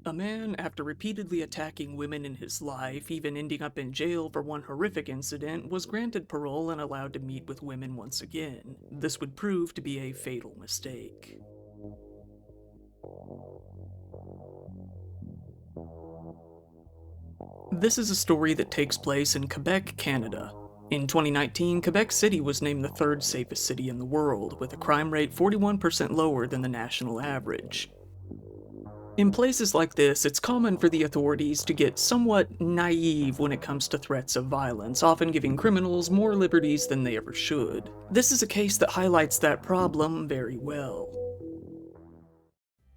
A man, after repeatedly attacking women in his life, even ending up in jail for one horrific incident, was granted parole and allowed to meet with women once again. This would prove to be a fatal mistake. This is a story that takes place in Quebec, Canada. In 2019, Quebec City was named the third safest city in the world, with a crime rate 41% lower than the national average. In places like this, it's common for the authorities to get somewhat naive when it comes to threats of violence, often giving criminals more liberties than they ever should. This is a case that highlights that problem very well.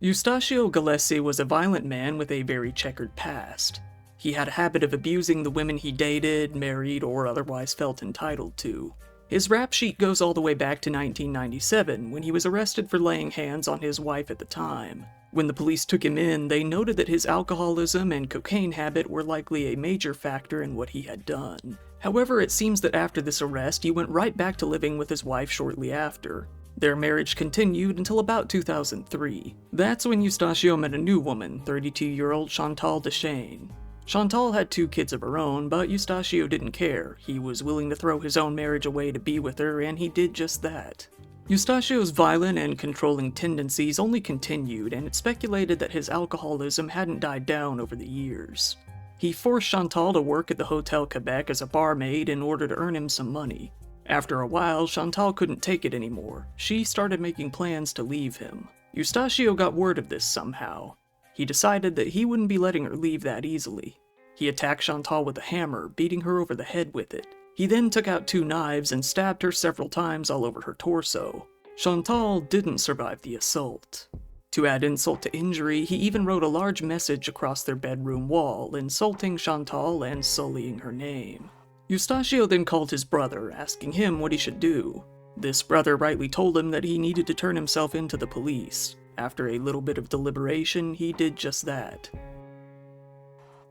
Eustachio Gillespie was a violent man with a very checkered past. He had a habit of abusing the women he dated, married, or otherwise felt entitled to. His rap sheet goes all the way back to 1997, when he was arrested for laying hands on his wife at the time. When the police took him in, they noted that his alcoholism and cocaine habit were likely a major factor in what he had done. However, it seems that after this arrest, he went right back to living with his wife shortly after. Their marriage continued until about 2003. That's when Eustachio met a new woman, 32-year-old Chantal Deschênes. Chantal had 2 kids of her own, but Eustachio didn't care. He was willing to throw his own marriage away to be with her, and he did just that. Eustachio's violent and controlling tendencies only continued, and it's speculated that his alcoholism hadn't died down over the years. He forced Chantal to work at the Hotel Quebec as a barmaid in order to earn him some money. After a while, Chantal couldn't take it anymore. She started making plans to leave him. Eustachio got word of this somehow. He decided that he wouldn't be letting her leave that easily. He attacked Chantal with a hammer, beating her over the head with it. He then took out 2 knives and stabbed her several times all over her torso. Chantal didn't survive the assault. To add insult to injury, he even wrote a large message across their bedroom wall, insulting Chantal and sullying her name. Eustachio then called his brother, asking him what he should do. This brother rightly told him that he needed to turn himself in to the police. After a little bit of deliberation, he did just that.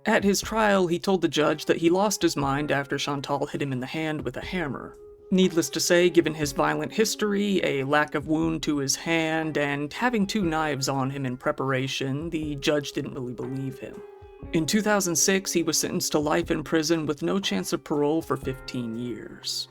At his trial, he told the judge that he lost his mind after Chantal hit him in the hand with a hammer. Needless to say, given his violent history, a lack of wound to his hand, and having 2 knives on him in preparation, the judge didn't really believe him. In 2006, he was sentenced to life in prison with no chance of parole for 15 years.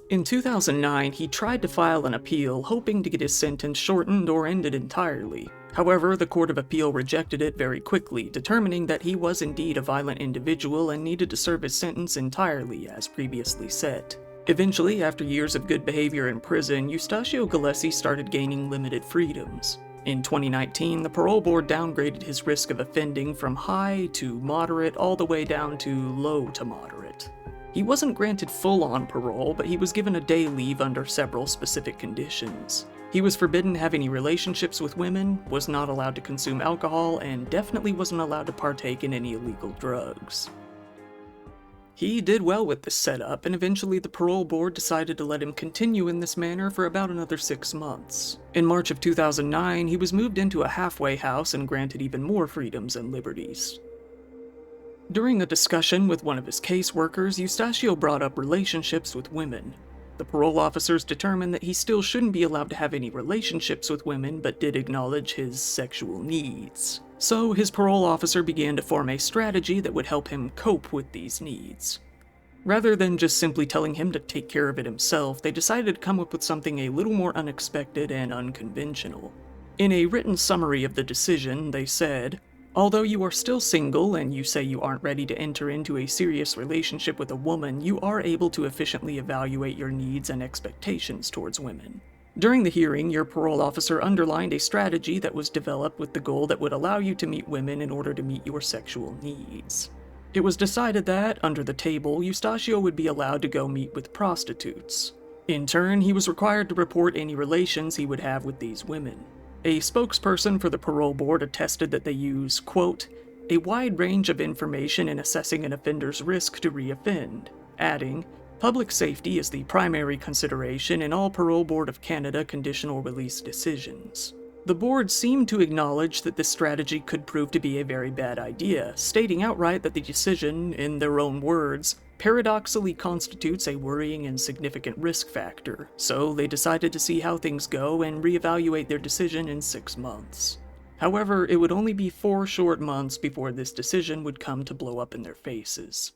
In 2009, he tried to file an appeal, hoping to get his sentence shortened or ended entirely. However, the Court of Appeal rejected it very quickly, determining that he was indeed a violent individual and needed to serve his sentence entirely, as previously set. Eventually, after years of good behavior in prison, Eustachio Gillespie started gaining limited freedoms. In 2019, the parole board downgraded his risk of offending from high to moderate all the way down to low to moderate. He wasn't granted full-on parole, but he was given a day leave under several specific conditions. He was forbidden to have any relationships with women, was not allowed to consume alcohol, and definitely wasn't allowed to partake in any illegal drugs. He did well with this setup, and eventually the parole board decided to let him continue in this manner for about another 6 months. In March of 2009, he was moved into a halfway house and granted even more freedoms and liberties. During a discussion with one of his caseworkers, Eustachio brought up relationships with women. The parole officers determined that he still shouldn't be allowed to have any relationships with women, but did acknowledge his sexual needs. So his parole officer began to form a strategy that would help him cope with these needs. Rather than just simply telling him to take care of it himself, they decided to come up with something a little more unexpected and unconventional. In a written summary of the decision, they said, "Although you are still single and you say you aren't ready to enter into a serious relationship with a woman, you are able to efficiently evaluate your needs and expectations towards women." During the hearing, your parole officer underlined a strategy that was developed with the goal that would allow you to meet women in order to meet your sexual needs. It was decided that, under the table, Eustachio would be allowed to go meet with prostitutes. In turn, he was required to report any relations he would have with these women. A spokesperson for the parole board attested that they use, quote, "a wide range of information in assessing an offender's risk to reoffend," adding, "Public safety is the primary consideration in all Parole Board of Canada conditional release decisions." The board seemed to acknowledge that this strategy could prove to be a very bad idea, stating outright that the decision, in their own words, paradoxically constitutes a worrying and significant risk factor, so they decided to see how things go and reevaluate their decision in 6 months. However, it would only be 4 short months before this decision would come to blow up in their faces.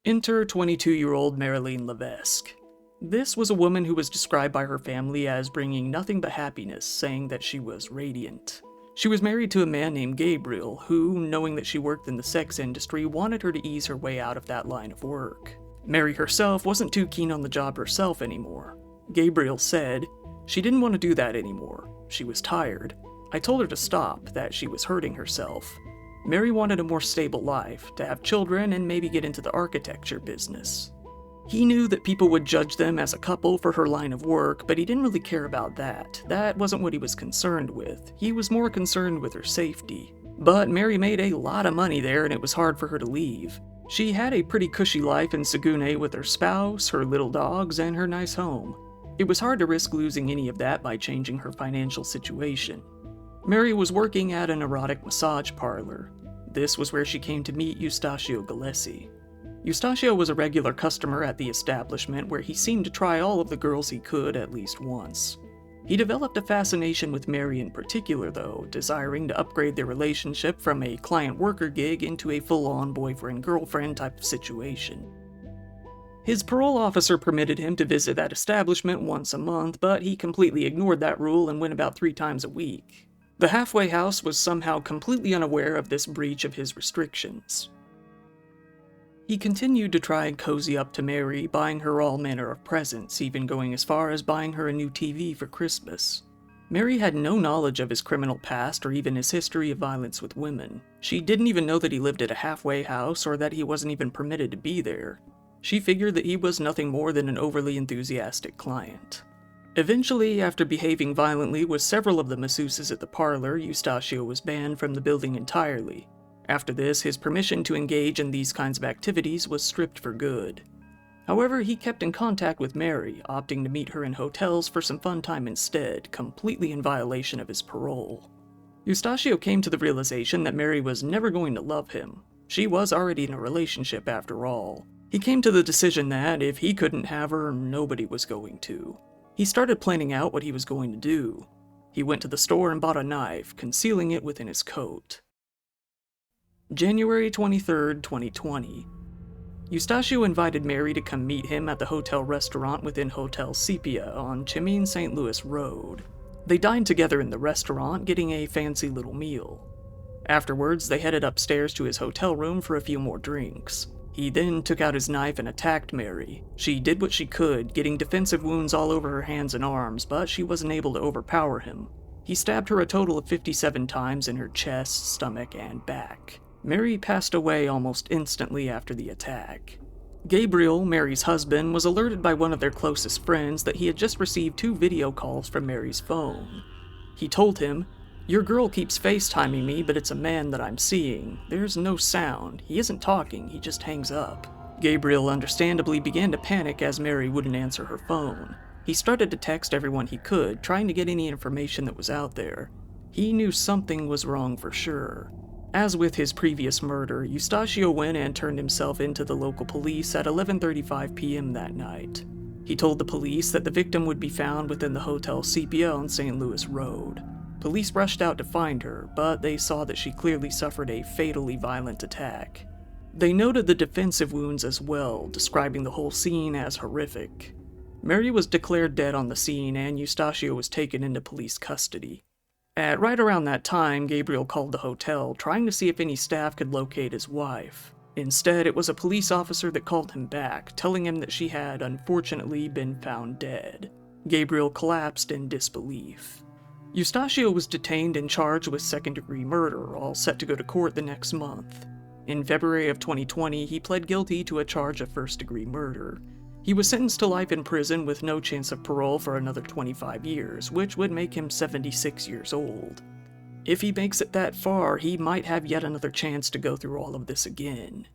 Enter 22-year-old Marylene Levesque. This was a woman who was described by her family as bringing nothing but happiness, saying that she was radiant. She was married to a man named Gabriel, who, knowing that she worked in the sex industry, wanted her to ease her way out of that line of work. Mary herself wasn't too keen on the job herself anymore. Gabriel said, "She didn't want to do that anymore. She was tired. I told her to stop, that she was hurting herself." Mary wanted a more stable life, to have children and maybe get into the architecture business. He knew that people would judge them as a couple for her line of work, but he didn't really care about that. That wasn't what he was concerned with. He was more concerned with her safety. But Mary made a lot of money there, and it was hard for her to leave. She had a pretty cushy life in Saguenay with her spouse, her little dogs, and her nice home. It was hard to risk losing any of that by changing her financial situation. Mary was working at an erotic massage parlor. This was where she came to meet Eustachio Gillespie. Eustachio was a regular customer at the establishment, where he seemed to try all of the girls he could at least once. He developed a fascination with Mary in particular, though, desiring to upgrade their relationship from a client-worker gig into a full-on boyfriend-girlfriend type of situation. His parole officer permitted him to visit that establishment once a month, but he completely ignored that rule and went about 3 times a week. The halfway house was somehow completely unaware of this breach of his restrictions. He continued to try and cozy up to Mary, buying her all manner of presents, even going as far as buying her a new TV for Christmas. Mary had no knowledge of his criminal past or even his history of violence with women. She didn't even know that he lived at a halfway house or that he wasn't even permitted to be there. She figured that he was nothing more than an overly enthusiastic client. Eventually, after behaving violently with several of the masseuses at the parlor, Eustachio was banned from the building entirely. After this, his permission to engage in these kinds of activities was stripped for good. However, he kept in contact with Mary, opting to meet her in hotels for some fun time instead, completely in violation of his parole. Eustachio came to the realization that Mary was never going to love him. She was already in a relationship after all. He came to the decision that if he couldn't have her, nobody was going to. He started planning out what he was going to do. He went to the store and bought a knife, concealing it within his coat. January 23rd, 2020. Eustachio invited Mary to come meet him at the hotel restaurant within Hotel Sepia on Chemine St. Louis Road. They dined together in the restaurant, getting a fancy little meal. Afterwards, they headed upstairs to his hotel room for a few more drinks. He then took out his knife and attacked Mary. She did what she could, getting defensive wounds all over her hands and arms, but she wasn't able to overpower him. He stabbed her a total of 57 times in her chest, stomach, and back. Mary passed away almost instantly after the attack. Gabriel, Mary's husband, was alerted by one of their closest friends that he had just received 2 video calls from Mary's phone. He told him, "Your girl keeps FaceTiming me, but it's a man that I'm seeing. There's no sound. He isn't talking, he just hangs up." Gabriel understandably began to panic as Mary wouldn't answer her phone. He started to text everyone he could, trying to get any information that was out there. He knew something was wrong for sure. As with his previous murder, Eustachio went and turned himself into the local police at 11:35 p.m. that night. He told the police that the victim would be found within the Hotel Sepia on St. Louis Road. Police rushed out to find her, but they saw that she clearly suffered a fatally violent attack. They noted the defensive wounds as well, describing the whole scene as horrific. Mary was declared dead on the scene, and Eustachio was taken into police custody. At right around that time, Gabriel called the hotel, trying to see if any staff could locate his wife. Instead, it was a police officer that called him back, telling him that she had unfortunately been found dead. Gabriel collapsed in disbelief. Eustachio was detained and charged with second-degree murder, all set to go to court the next month. In February of 2020, he pled guilty to a charge of first-degree murder. He was sentenced to life in prison with no chance of parole for another 25 years, which would make him 76 years old. If he makes it that far, he might have yet another chance to go through all of this again.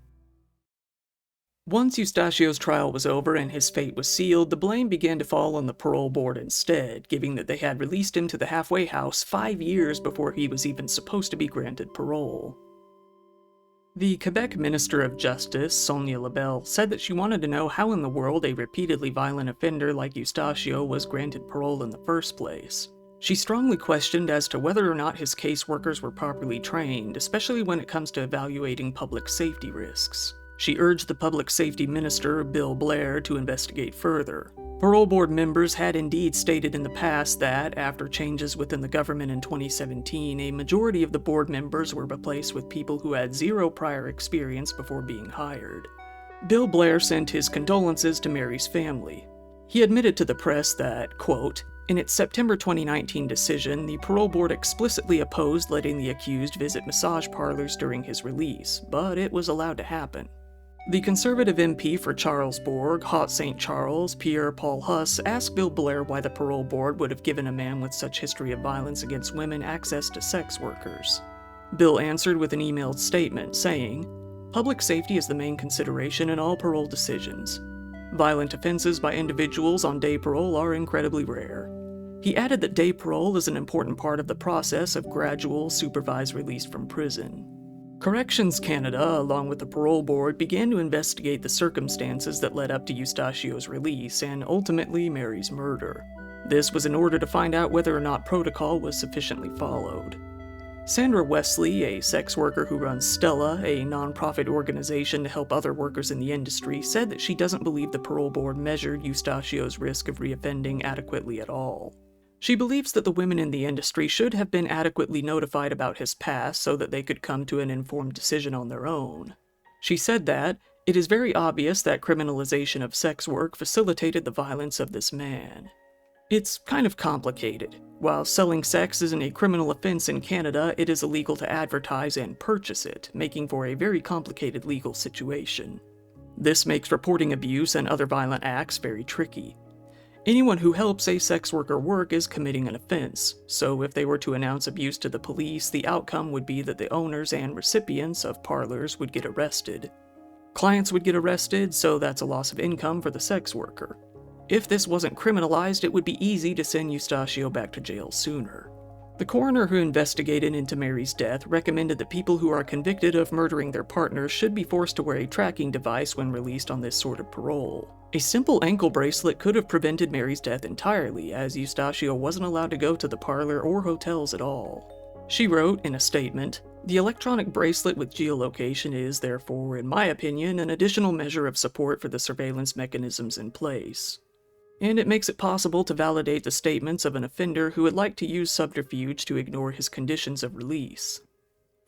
Once Eustachio's trial was over and his fate was sealed, the blame began to fall on the parole board instead, given that they had released him to the halfway house 5 years before he was even supposed to be granted parole. The Quebec Minister of Justice, Sonia Labelle, said that she wanted to know how in the world a repeatedly violent offender like Eustachio was granted parole in the first place. She strongly questioned as to whether or not his caseworkers were properly trained, especially when it comes to evaluating public safety risks. She urged the public safety minister, Bill Blair, to investigate further. Parole board members had indeed stated in the past that, after changes within the government in 2017, a majority of the board members were replaced with people who had zero prior experience before being hired. Bill Blair sent his condolences to Mary's family. He admitted to the press that, quote, in its September 2019 decision, the parole board explicitly opposed letting the accused visit massage parlors during his release, but it was allowed to happen. The conservative MP for Charlesbourg, Haute St. Charles, Pierre Paul Huss, asked Bill Blair why the parole board would have given a man with such history of violence against women access to sex workers. Bill answered with an emailed statement saying, "Public safety is the main consideration in all parole decisions. Violent offenses by individuals on day parole are incredibly rare." He added that day parole is an important part of the process of gradual, supervised release from prison. Corrections Canada, along with the parole board, began to investigate the circumstances that led up to Eustachio's release and ultimately Mary's murder. This was in order to find out whether or not protocol was sufficiently followed. Sandra Wesley, a sex worker who runs Stella, a nonprofit organization to help other workers in the industry, said that she doesn't believe the parole board measured Eustachio's risk of reoffending adequately at all. She believes that the women in the industry should have been adequately notified about his past so that they could come to an informed decision on their own. She said that, "It is very obvious that criminalization of sex work facilitated the violence of this man." It's kind of complicated. While selling sex isn't a criminal offense in Canada, it is illegal to advertise and purchase it, making for a very complicated legal situation. This makes reporting abuse and other violent acts very tricky. Anyone who helps a sex worker work is committing an offense, so if they were to announce abuse to the police, the outcome would be that the owners and recipients of parlors would get arrested. Clients would get arrested, so that's a loss of income for the sex worker. If this wasn't criminalized, it would be easy to send Eustachio back to jail sooner. The coroner who investigated into Mary's death recommended that people who are convicted of murdering their partners should be forced to wear a tracking device when released on this sort of parole. A simple ankle bracelet could have prevented Mary's death entirely, as Eustachio wasn't allowed to go to the parlor or hotels at all. She wrote in a statement, "The electronic bracelet with geolocation is, therefore, in my opinion, an additional measure of support for the surveillance mechanisms in place. And it makes it possible to validate the statements of an offender who would like to use subterfuge to ignore his conditions of release.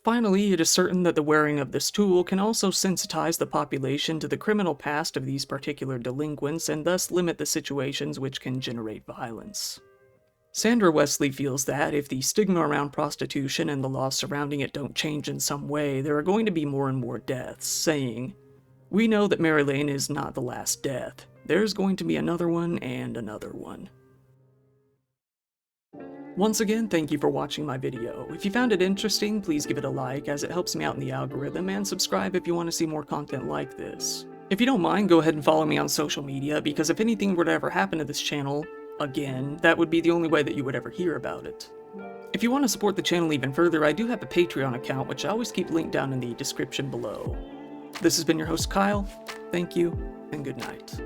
Finally, it is certain that the wearing of this tool can also sensitize the population to the criminal past of these particular delinquents and thus limit the situations which can generate violence." Sandra Wesley feels that if the stigma around prostitution and the laws surrounding it don't change in some way, there are going to be more and more deaths, saying, "We know that Marylene is not the last death. There's going to be another one and another one." Once again, thank you for watching my video. If you found it interesting, please give it a like as it helps me out in the algorithm, and subscribe if you want to see more content like this. If you don't mind, go ahead and follow me on social media, because if anything were to ever happen to this channel, again, that would be the only way that you would ever hear about it. If you want to support the channel even further, I do have a Patreon account, which I always keep linked down in the description below. This has been your host, Kyle. Thank you, and good night.